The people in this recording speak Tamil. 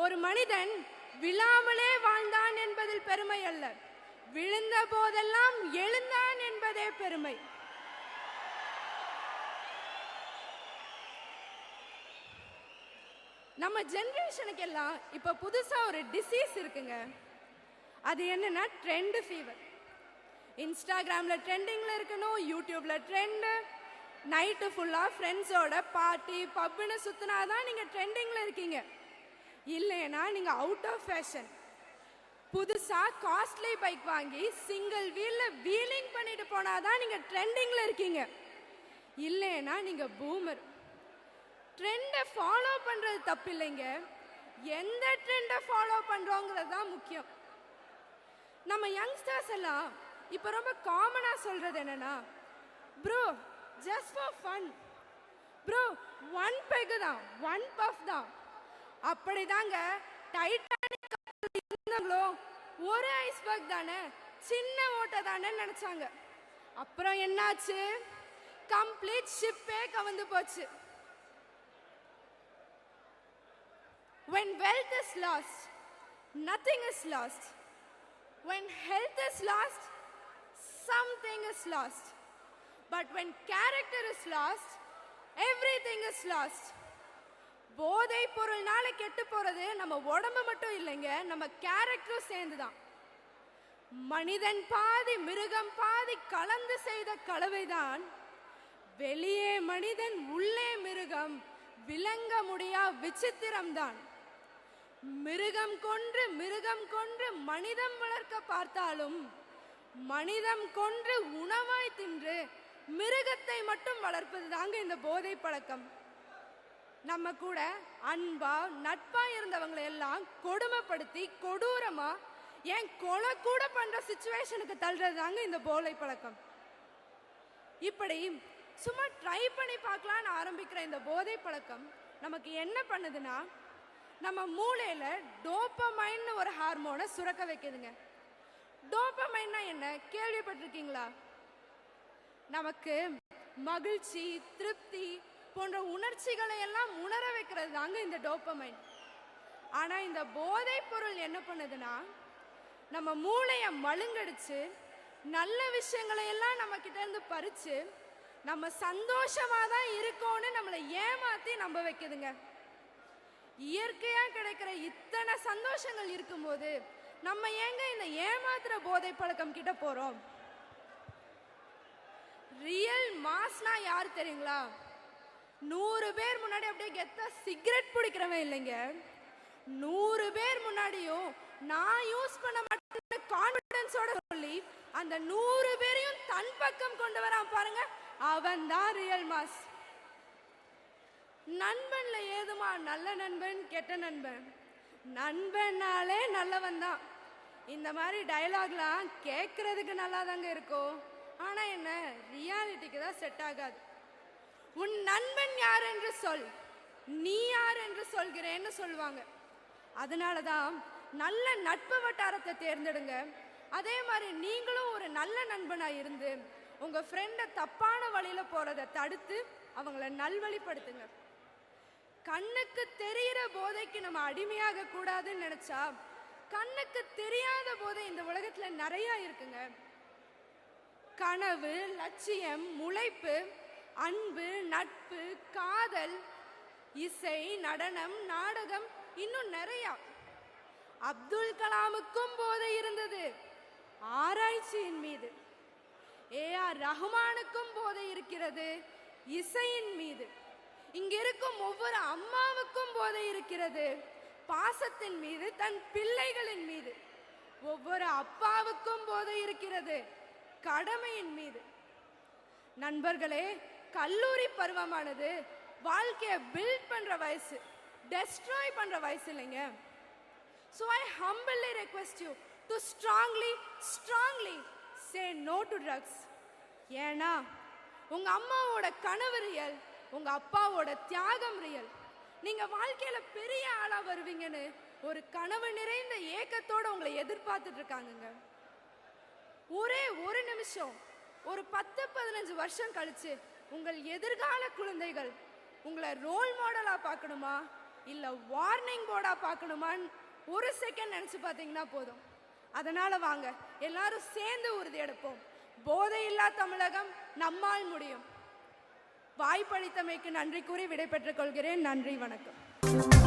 ஒரு மனிதன் விழாமலே வாழ்ந்தான் என்பதில் பெருமை அல்ல, விழுந்த போதெல்லாம் எழுந்தான் என்பதே பெருமை. நம்ம ஜெனரேஷனுக்கு எல்லாம் இப்ப புதுசா ஒரு டிசீஸ் இருக்குங்க. அது என்னன்னா ட்ரெண்ட் ஃபீவர். இன்ஸ்டாகிராம்ல ட்ரெண்டிங்ல இருக்கணும், யூடியூப்ல ட்ரெண்ட், நைட்டு ஃபுல்லா ஃப்ரெண்ட்ஸோட பார்ட்டி பப்னு சுத்தினாதான் நீங்க ட்ரெண்டிங்ல இருக்கீங்க. இல்லைன்னா நீங்க அவுட் ஆஃப் ஃபேஷன். புதுசா காஸ்ட்லி பைக் வாங்கி சிங்கிள் வீல்ல வீலிங் பண்ணிட்டு போனாதான் நீங்க ட்ரெண்டிங்ல இருக்கீங்க. இல்லைன்னா நீங்க பூமர். ட்ரெண்டை ஃபாலோ பண்றது தப்பு இல்லைங்க, எந்த ட்ரெண்டை ஃபாலோ பண்றோங்கிறது தான் முக்கியம். நம்ம யங்ஸ்டர்ஸ் எல்லாம் இப்ப ரொம்ப காமனா சொல்றது என்னன்னா, bro just for fun, bro one peg தான், ஒன் பஃப் தான். அப்படிதாங்க டைட்டானிக் இருந்தாங்களோ, ஒரு ஐஸ்பர்க் தானே, சின்ன ஓட்டை தானே நினைச்சாங்க. அப்புறம் என்னாச்சு? கம்ப்ளீட் ஷிப்பே கவுந்து போச்சு. When wealth is lost, nothing is lost. When health is lost, something is lost. But when character is lost, everything is lost. போதை பொருள்னால கெட்டு போறது நம்ம உடம்பு மட்டும் இல்லைங்க, நம்ம கேரக்டரும் சேர்ந்துதான். மனிதன் பாதி மிருகம் பாதி கலந்து செய்த கலவைதான் வெளியே மனிதன் உள்ளே மிருகம், விளங்க முடியா விசித்திரம்தான். மிருகம் கொன்று மனிதம் வளர்க்க பார்த்தாலும் மனிதம் கொன்று உணவாய் தின்று மிருகத்தை மட்டும் வளர்ப்பது தாங்க இந்த போதை பழக்கம். நம்ம கூட அன்பா நட்பா இருந்தவங்களை எல்லாம் கொடுமைப்படுத்தி கொடூரமா ஏன் கொலை கூட பண்ற சிச்சுவேஷனுக்கு தள்ளுறது தாங்க இந்த போதை பழக்கம். இப்படி சும்மா ட்ரை பண்ணி பார்க்கலான்னு ஆரம்பிக்கிற இந்த போதை பழக்கம் நமக்கு என்ன பண்ணுதுன்னா, நம்ம மூளையில டோபமைன் ஒரு ஹார்மோனை சுரக்க வைக்குதுங்க. டோபமைன்னா என்ன கேள்விப்பட்டிருக்கீங்களா? நமக்கு மகிழ்ச்சி திருப்தி போன்ற உணர்ச்சிகளை எல்லாம் உணர வைக்கிறது தாங்க இந்த டோபமைன். ஆனா இந்த போதை பொருள் என்ன பண்ணுதுன்னா, நம்ம மூளையை மழுங்கடிச்சு நல்ல விஷயங்களை எல்லாம் நம்ம கிட்ட இருந்து பறிச்சு நம்ம சந்தோஷமா தான் இருக்கோம்னு நம்மளை ஏமாத்தி நம்ப வைக்குதுங்க. இயற்கையா கிடைக்கிற இத்தனை சந்தோஷங்கள் இருக்கும்போது நம்ம ஏங்க இந்த ஏமாத்துற போதை பழக்கம் கிட்ட போறோம்? ரியல் மாஸ்னா யாரு தெரியுங்களா? 100 பேர் முன்னாடி அப்படியே கெத்தா சிகரெட் பிடிக்கிறவன் இல்லைங்க, 100 பேர் முன்னாடியும் நான் யூஸ் பண்ண மாட்டேன்னு கான்ஃபிடன்ஸோட சொல்லி அந்த 100 பேரையும் தன் பக்கம் கொண்டு வரான் பாருங்க, அவன் தான் ரியல் மாஸ். நண்பன்ல ஏதுமா நல்ல நண்பன் கெட்ட நண்பன்? நண்பனாலே நல்லவன் தான். இந்த மாதிரி டயலாக்லாம் கேட்கறதுக்கு நல்லா தாங்க இருக்கும், ஆனா என்ன ரியாலிட்டிக்கு தான் செட் ஆகாது. உன் நண்பன் யார் என்று சொல், நீ யார் என்று சொல்கிறேன்னு சொல்லுவாங்க. அதனாலதான் நல்ல நட்பு வட்டாரத்தை தேர்ந்தெடுங்க. அதே மாதிரி நீங்களும் ஒரு நல்ல நண்பனா இருந்து உங்க ஃப்ரெண்டை தப்பான வழியில போறதை தடுத்து அவங்கள நல்வழிப்படுத்துங்க. கண்ணுக்கு தெரிகிற போதைக்கு நம்ம அடிமையாக கூடாதுன்னு நினைச்சா கண்ணுக்கு தெரியாத போதை இந்த உலகத்துல நிறைய இருக்குங்க. கனவு, லட்சியம், உழைப்பு, அன்பு, நட்பு, காதல், இசை, நடனம், நாடகம், இன்னும் நிறைய. அப்துல் கலாமுக்கும் போதை இருந்தது ஆராய்ச்சியின் மீது. ஏஆர் ரஹ்மானுக்கும் போதை இருக்கிறது இசையின் மீது. இங்க இருக்கும் ஒவ்வொரு அம்மாவுக்கும் போதை இருக்கிறது பாசத்தின் மீது, தன் பிள்ளைகளின் மீது. ஒவ்வொரு அப்பாவுக்கும் போதை இருக்கிறது கடமையின் மீது. நண்பர்களே, கல்லூரி பருவமானது வாழ்க்கையை பில்ட் பண்ற வயசு, டெஸ்ட்ராய் பண்ற வயசு இல்லைங்க. So I humbly request you to strongly say no to drugs. ஏன்னா உங்க அம்மாவோட கனவு ரியல், உங்க அப்பாவோட தியாகம் ரியல். நீங்க வாழ்க்கையில பெரிய ஆளா வருவீங்கன்னு ஒரு கனவு நிறைந்த ஏக்கத்தோட உங்களை எதிர்பார்த்துட்டு இருக்காங்க. ஒரே ஒரு நிமிஷம், ஒரு 10-15 வருஷம் கழிச்சு உங்கள் எதிர்கால குழந்தைகள் உங்களை ரோல் மாடலா பார்க்கணுமா, இல்லை வார்னிங் போர்டா பார்க்கணுமான்னு ஒரு செகண்ட் நினச்சி பார்த்தீங்கன்னா போதும். அதனால வாங்க எல்லாரும் சேர்ந்து உறுதி எடுப்போம். போதையில்லா தமிழகம் நம்மால் முடியும். வாய்ப்பளித்தமைக்கு நன்றி கூறி விடைபெற்றுக் கொள்கிறேன். நன்றி, வணக்கம்.